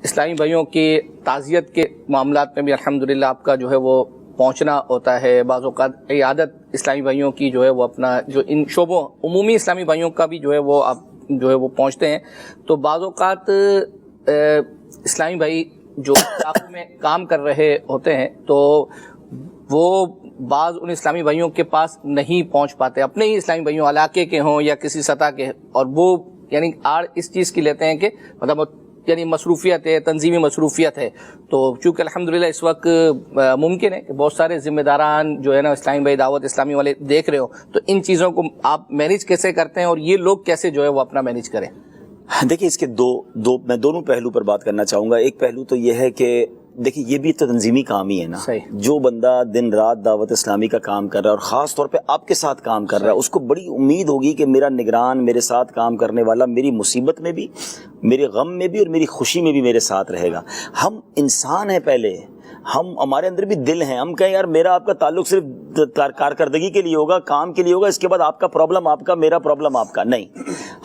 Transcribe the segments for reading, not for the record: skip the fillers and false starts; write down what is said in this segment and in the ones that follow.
اسلامی بھائیوں کی تعزیت کے معاملات میں بھی الحمدللہ آپ کا جو ہے وہ پہنچنا ہوتا ہے. بعض اوقات عیادت اسلامی بھائیوں کی جو ہے وہ اپنا جو ان شعبوں عمومی اسلامی بھائیوں کا بھی جو ہے وہ آپ جو ہے وہ پہنچتے ہیں. تو بعض اوقات اسلامی بھائی جو علاقوں میں کام کر رہے ہوتے ہیں تو وہ بعض ان اسلامی بھائیوں کے پاس نہیں پہنچ پاتے, اپنے ہی اسلامی بھائیوں علاقے کے ہوں یا کسی سطح کے, اور وہ یعنی آڑ اس چیز کی لیتے ہیں کہ مطلب یعنی مصروفیت ہے, تنظیمی مصروفیت ہے. تو چونکہ الحمدللہ اس وقت ممکن ہے کہ بہت سارے ذمہ داران جو ہے نا اسلامی بھائی دعوت اسلامی والے دیکھ رہے ہو, تو ان چیزوں کو آپ مینیج کیسے کرتے ہیں اور یہ لوگ کیسے جو ہے وہ اپنا مینیج کریں؟ دیکھیں اس کے میں دونوں پہلو پر بات کرنا چاہوں گا. ایک پہلو تو یہ ہے کہ دیکھیں یہ بھی تو تنظیمی کام ہی ہے نا. جو بندہ دن رات دعوت اسلامی کا کام کر رہا ہے اور خاص طور پہ آپ کے ساتھ کام کر رہا ہے, اس کو بڑی امید ہوگی کہ میرا نگران, میرے ساتھ کام کرنے والا میری مصیبت میں بھی, میرے غم میں بھی اور میری خوشی میں بھی میرے ساتھ رہے گا. ہم انسان ہیں پہلے, ہمارے اندر بھی دل ہیں. ہم کہیں یار میرا آپ کا تعلق صرف کارکردگی کے لیے ہوگا, کام کے لیے ہوگا, اس کے بعد آپ کا پرابلم آپ کا, میرا پرابلم آپ کا. نہیں,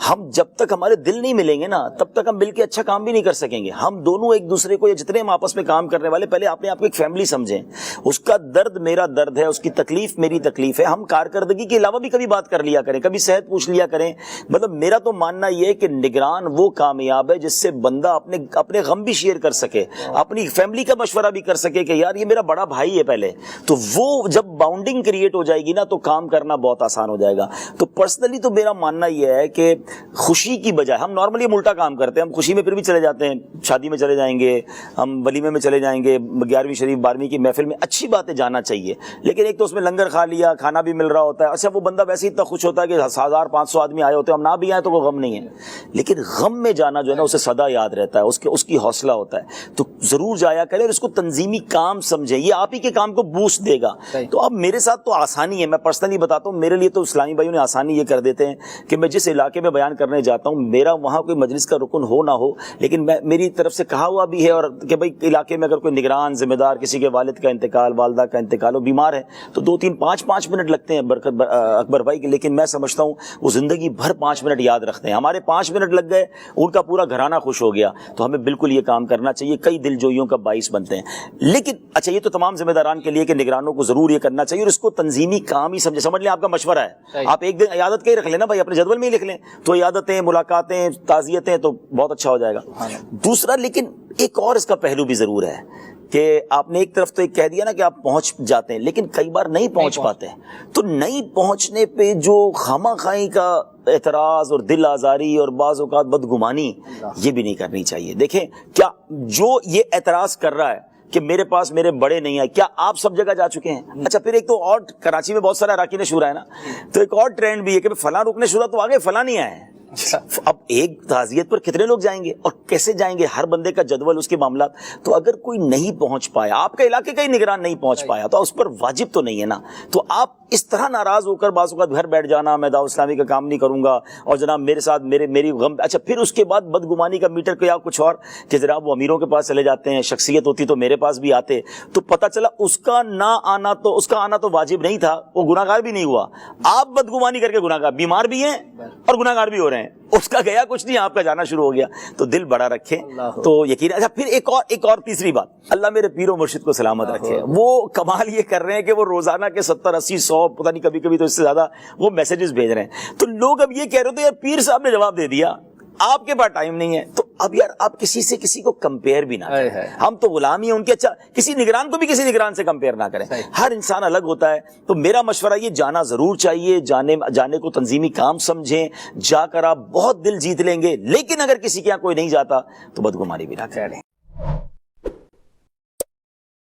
ہم جب تک ہمارے دل نہیں ملیں گے نا تب تک ہم مل کے اچھا کام بھی نہیں کر سکیں گے. ہم دونوں ایک دوسرے کو, یا جتنے ہم آپس میں کام کرنے والے, پہلے آپ نے آپ کو ایک فیملی سمجھیں. اس کا درد میرا درد ہے, اس کی تکلیف میری تکلیف ہے. ہم کارکردگی کے علاوہ بھی کبھی بات کر لیا کریں, کبھی صحت پوچھ لیا کریں. مطلب میرا تو ماننا یہ ہے کہ نگران وہ کامیاب ہے جس سے بندہ اپنے غم بھی شیئر کر سکے, اپنی فیملی کا مشورہ بھی کر سکے کہ یار یہ میرا بڑا بھائی ہے پہلے. تو وہ جب باؤنڈنگ کریٹ ہو جائے گی نا تو کام کرنا بہت آسان ہو جائے گا. تو پرسنلی تو میرا ماننا یہ ہے کہ خوشی کی بجائے ہم نارملی الٹا کام کرتے ہیں. ہم خوشی میں پھر بھی چلے جاتے ہیں, شادی میں چلے جائیں گے, ہم ولیمے میں چلے جائیں گے, 11ویں شریف 12ویں کی محفل میں, اچھی بات ہے جانا چاہیے. لیکن ایک تو اس میں لنگر کھا لیا, کھانا بھی مل رہا ہوتا ہے, اچھا وہ بندہ ویسے ہی اتنا خوش ہوتا ہے کہ 1500 آدمی آئے ہوتے ہیں, ہم نہ بھی آئے تو وہ غم نہیں ہے. لیکن غم میں جانا جو ہے نا اسے سدا یاد رہتا ہے, اس کی حوصلہ ہوتا ہے. تو ضرور جایا کرے اور اس کو تنظیمی کام سمجھیں, یہ آپ ہی کے کام کو بوسٹ دے گا. تو اب میرے ساتھ تو آسانی ہے, میں پرسنلی بتاتا ہوں, میرے لیے تو اسلامی بھائیوں نے آسانی یہ کر دیتے ہیں کہ میں جس علاقے میں بیان کرنے جاتا ہوں, میرا وہاں کوئی مجلس کا رکن ہو نہ ہو, لیکن میری طرف سے کہا ہوا بھی ہے اور کہ بھائی علاقے میں اگر کوئی نگران ذمہ دار, کسی کے والد کا انتقال, والدہ کا انتقال, وہ بیمار ہے, تو 2-3-5 منٹ لگتے ہیں اکبر بھائی. لیکن میں سمجھتا ہوں وہ زندگی بھر 5 منٹ یاد رکھتے ہیں. ہمارے 5 منٹ لگ گئے, ان کا پورا گھرانہ خوش ہو گیا. تو ہمیں بالکل یہ کام کرنا چاہیے, کئی دل جوئیوں کا باعث بنتے ہیں. لیکن اچھا یہ تو تمام ذمہ داران کے لیے کہ نگرانوں کو ضرور یہ کرنا چاہیے اور اس کو تنظیمی کام ہی سمجھ لیں. آپ کا مشورہ ہے, آپ ایک دن عیادت کا ہی رکھ لینا بھائی, اپنے جدول میں ہی لکھ لیں, تو عیادتیں, ملاقاتیں, تعزیتیں, تو بہت اچھا ہو جائے گا. دوسرا لیکن ایک اور اس کا پہلو بھی ضرور ہے کہ آپ نے ایک طرف تو ایک کہہ دیا نا کہ آپ پہنچ جاتے ہیں, لیکن کئی بار نہیں پہنچ پاتے ہیں. تو نہیں پہنچنے پہ جو خواہ خواہی کا اعتراض اور دل آزاری اور بعض اوقات بدگمانی, یہ بھی نہیں کرنی چاہیے. دیکھیں کیا جو یہ اعتراض کر رہا ہے کہ میرے پاس میرے بڑے نہیں آئے, کیا آپ سب جگہ جا چکے ہیں؟ اچھا پھر ایک تو اور کراچی میں بہت سارا اراکین شورا ہے نا, تو ایک اور ٹرینڈ بھی ہے کہ فلاں رکن شورا تو آگے, فلاں نہیں آئے. اب ایک تعزیت پر کتنے لوگ جائیں گے اور کیسے جائیں گے؟ ہر بندے کا جدول, اس کے معاملات. تو اگر کوئی نہیں پہنچ پایا, آپ کے علاقے کا ہی نگران نہیں پہنچ پایا, تو اس پر واجب تو نہیں ہے نا. تو آپ اس طرح ناراض ہو کر بعض اوقات گھر بیٹھ جانا, میں دعوت اسلامی کا کام نہیں کروں گا اور جناب میرے ساتھ میری غم. اچھا پھر اس کے بعد بدگمانی کا میٹر کیا کچھ اور کہ جناب وہ امیروں کے پاس چلے جاتے ہیں, شخصیت ہوتی تو میرے پاس بھی آتے. تو پتہ چلا اس کا آنا تو واجب نہیں تھا, وہ گناہگار بھی نہیں ہوا. آپ بدگمانی کر کے گناہگار, بیمار بھی ہیں اور گناہگار بھی ہو رہے ہیں. اس کا گیا کچھ نہیں, آپ کا جانا شروع ہو گیا. تو دل بڑا رکھیں تو یقین. اچھا پھر ایک اور تیسری بات, اللہ میرے پیر و مرشد کو سلامت رکھے. وہ کمال یہ کر رہے ہیں کہ وہ روزانہ کے 70-80-100 پتہ نہیں کبھی تو اس سے زیادہ وہ میسیجز بھیج رہے ہیں. تو لوگ اب یہ کہہ رہے تھے یار پیر صاحب نے جواب دے دیا, آپ کے پاس ٹائم نہیں ہے. تو اب یار آپ کسی کو کمپیئر بھی نہ کریں. ہم تو غلام ہی ہیں ان کے. اچھا کسی نگران کو بھی کسی نگران سے کمپیئر نہ کریں. ہر انسان الگ ہوتا ہے. تو میرا مشورہ یہ, جانا ضرور چاہیے, جانے کو تنظیمی کام سمجھیں, جا کر آپ بہت دل جیت لیں گے. لیکن اگر کسی کے یہاں کوئی نہیں جاتا تو بدگمانی بھی نہ کریں.